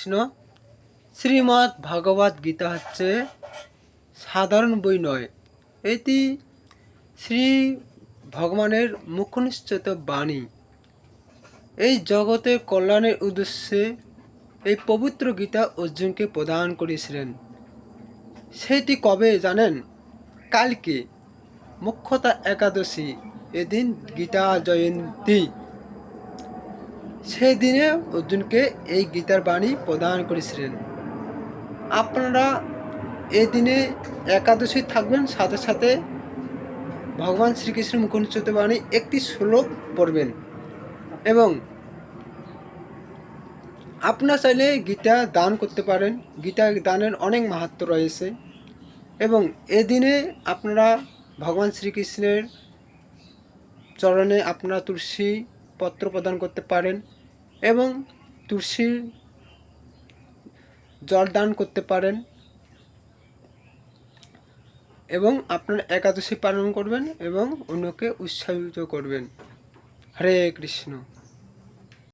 কৃষ্ণ। শ্রীমদ্ ভগবদ গীতা হচ্ছে সাধারণ বই নয়, এটি শ্রী ভগবানের মুখনিশ্চিত বাণী। এই জগতের কল্যাণের উদ্দেশ্যে এই পবিত্র গীতা অর্জুনকে প্রদান করেছিলেন। সেটি কবে জানেন? কালকে মুখ্যতা একাদশী, এদিন গীতা জয়ন্তী। সেদিনে অর্জুনকে এই গীতার বাণী প্রদান করেছিলেন। আপনারা এই দিনে একাদশী থাকবেন, সাথে সাথে ভগবান শ্রীকৃষ্ণের মুখনিশ্চিত বাণী একটি শ্লোক পড়বেন। এবং আপনারা চাইলে গীতা দান করতে পারেন। গীতা দানের অনেক মাহাত্ম্য রয়েছে। এবং এদিনে আপনারা ভগবান শ্রীকৃষ্ণের চরণে আপনারা তুলসী পত্র প্রদান করতে পারেন এবং তুলসীর জল দান করতে পারেন এবং আপনার একাদশী পালন করবেন এবং অন্যকে উৎসাহিত করবেন। হরে কৃষ্ণ।